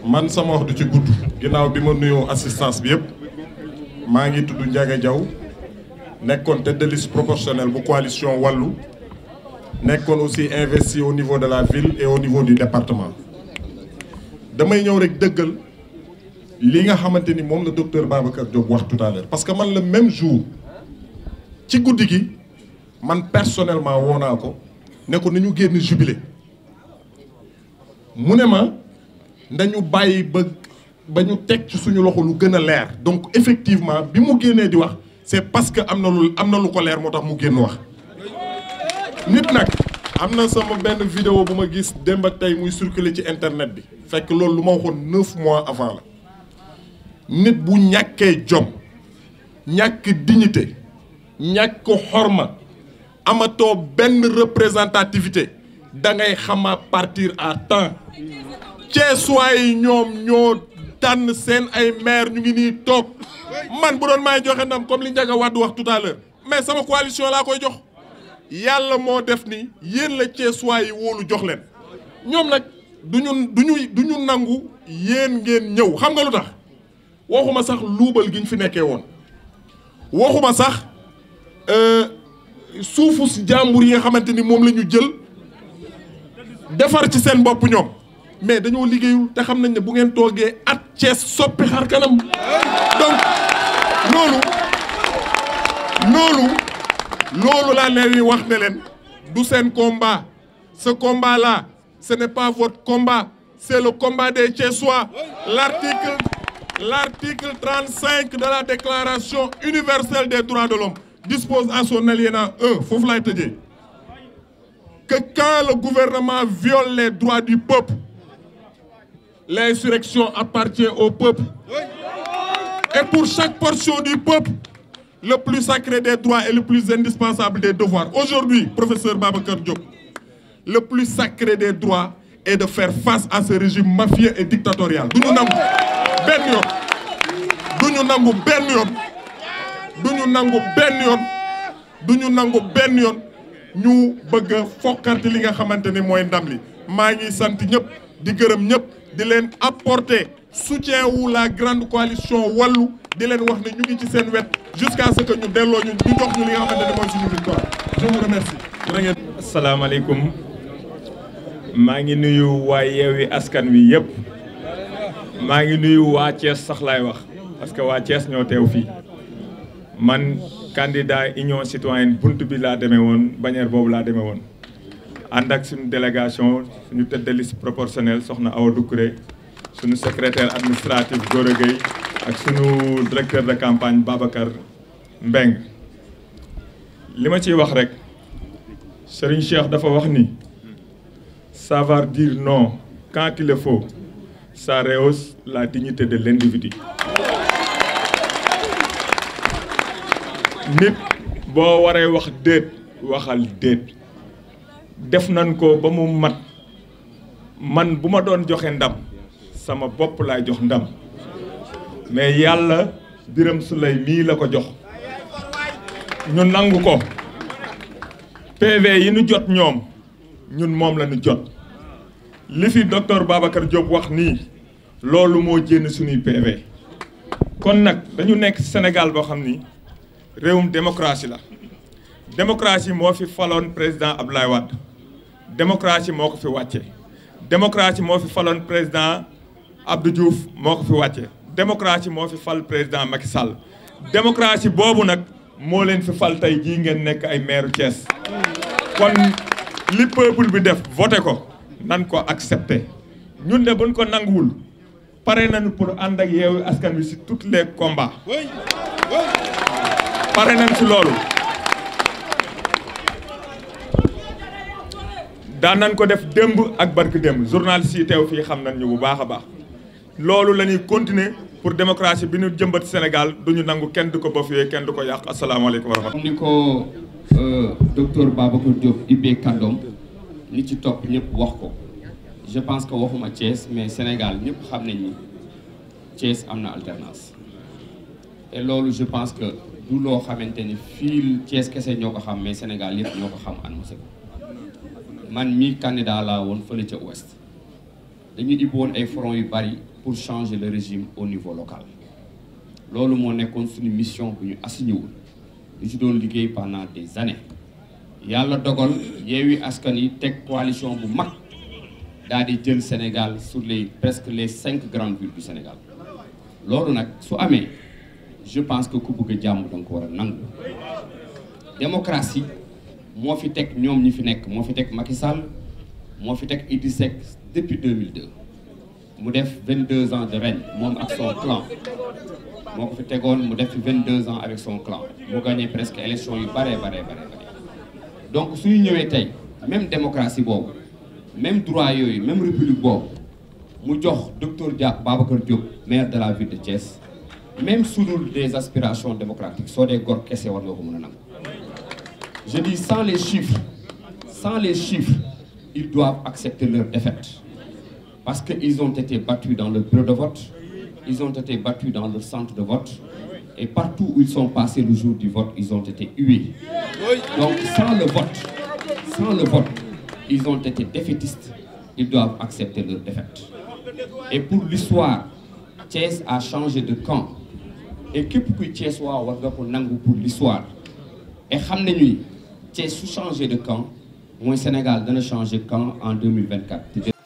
man sama wax du ci gudd ginnaaw bi ma nuyoo assistance bi yëpp maa ngi tudd Ndiaga Diaw nekkoon tête de liste proportionnelle bu coalition Wallu nekkoon aussi investi au niveau de la ville et au niveau du département. damay ñëw rek dëggal li nga xamante ni moom la docteur Babacar Diop wax tout à l'heure parce que man le même jour ci guddi gi man personnellement woo naa ko ne ko ni ñu génn jubilé mu ne ma ndañu bàyyi ba ñu teg ci suñu loxo lu gën a leer donc effectivement bi mu génnee di wax c'est parce que am na lu ko leer moo tax mu génn wax. nit nag am na sama benn vidéo bu ma gis démb ak tey muy circuler ci internet bi fekk loolu lu ma waxoon 9 mois avant la nit bu ñàkkee jom ñàkk dignité ñàkk xorma amatoo benn représentativité da ngay xama partir à temps. Thiessois yi ñoom ñoo tànn seen ay maire ñu ngi nii toog man bu doon maay joxe ndam comme li Ndiaga Wade wax tout à l'heure mais sama coalition laa koy jox yàlla moo def ni yéen la Thiessois yi wóolu jox leen ñoom nag duñu nangu yéen ngeen ñëw xam nga lu tax waxuma sax luubal gi ñu fi nekkee woon waxuma sax suufu si jàmbur yi nga xamante ni moom la ñu jël defar ci seen bopp ñoom mais dañoo liggéeyul te xam nañ ne bu ngeen toogee at Thiès soppi xar kanam donc loolu laa leen di wax ne leen du seen combat ce combat là ce n'est pas votre combat c'est le combat des Thiessois. L'article 35 de la déclaration universelle des droits de l'homme dispose à son alinéa 1 foofu laay tëjee que quand le gouvernement viole les droits du peuple, l'insurrection appartient au peuple. Et pour chaque portion du peuple, le plus sacré des droits et le plus indispensable des devoirs. Aujourd'hui, professeur Babacar Diop, le plus sacré des droits est de faire face à ce régime mafieux et dictatorial. Duñu nangu benn yoon duñu nangu benn yoon duñu nangu benn yoon duñu nangu benn yoon ñu bëgg a fokkante li nga xamante ni mooy ndam li maa ngi sant ñëpp di gërëm ñëpp di leen apporter soutien wu la grande coalition Wallu di leen wax ne ñu ngi ci seen wet jusqu'à ce que ñu delloo ñu jox ñu li nga xamante ni mooy suñu victoire je vous remercie. asalaamaaleykum maa ngi nuyu waa Yewwi Askan Wi yëpp maa ngi nuyu waa Thiès sax laay wax parce que waa Thiès ñoo teew fii man. candidat union citoyenne bunt bi laa demee woon bannière boobu laa demee woon ànd ak suñu délégation suñu tête de liste proportionnelle soxna Awa Doucouré suñu secrétaire administratif Gora Gueye ak suñu directeur de campagne Babacar Mbeng li ma ciy wax rek Serigne Cheikh dafa wax ni savoir dire non quand il le faut ça rehausse la dignité de l'individu. nit boo waree wax déet waxal déet def nañ ko ba mu mat man bu ma doon joxe ndam sama bopp laay jox ndam mais yàlla Birame Souleye mii la ko jox ñu nangu ko PV yi ñu jot ñoom ñun moom la ñu jot li fi docteur Babacar Diop wax nii loolu moo jénn suñuy PV kon nag dañu nekk Sénégal boo xam ni réewum démocratie la démocratie moo fi faloon président Abdoulaye Wade démocratie moo ko fi wàcce démocratie moo fi faloon président Abdou Diouf moo ko fi wàcce démocratie moo fi fal président Macky Sall démocratie boobu nag moo leen fi fal tey jii ngeen nekk ay maire Thiès kon li peuple bi def voté ko nan ko accepté ñun de buñ ko nanguwul pare nañu pour ànd ak Yewwi Askan Wi ci tous les combats pare nañ ci loolu daan nañ ko def démb ak barki démb journaliste yi teew fii xam nañ ñu bu baax a baax loolu la ñuy continuer pour démocratie bi ñu jëmbat Sénégal duñu nangu kenn du ko bafoué kenn du ko yàq asalaamaaleykum wa rahmatulah. ni ko docteur Babacar Diop ibbee kàddoom li ci topp ñëpp wax ko je pense que waxuma Thiès mais Sénégal ñëpp xam nañ ni Thiès am na alternance et loolu je pense que du loo xamante ni fii Thiès kese ñoo ko xam mais Sénégal yëpp ñoo ko xam annoncé ko man mii candidat laa woon fële ca ouest dañu ibbi woon ay front yu bari pour changer le régime au niveau local loolu moo nekkoon suñu mission bu ñu assigné wul ñu ci doon liggéey pendant des années yàlla dogal Yewwi Askan Wi teg coalition bu mag daal di jël Sénégal sur presque les 5 grandes villes du Sénégal loolu nag su amee je pense que ku bëgg a jàmm da nga ko war a nangu démocratie moo fi teg ñoom ñi fi nekk moo fi teg Macky Sall moo fi teg Idrissa Seck depuis 2002 mu def 22 ans de règne moom ak son clan moo ko fi tegoon mu def fi 22 ans avec son clan mu gagné presque élection yu bare donc suñu ñëwee tey même démocratie boobu même droit yooyu même république boobu mu jox docteur Babacar Diop maire de la ville de Thiès même sudul des aspirations démocratiques soo dee gor kese war nga ko mën a nangu je dis sans les chiffres ils doivent accepter leur défaite parce que ils ont été battus dans le bureau de vote ils ont été battus dans le centre de vote et partout où ils sont passés le jour du vote ils ont été hués donc sans le vote ils ont été défaitistes ils doivent accepter leur défaite et pour l'histoire Thiès a changé de camp et képp kuy Thiès waa war nga ko nangu pour l'histoire et xam nañu Thiès su changé de camp mooy Sénégal dana changer camp en 2024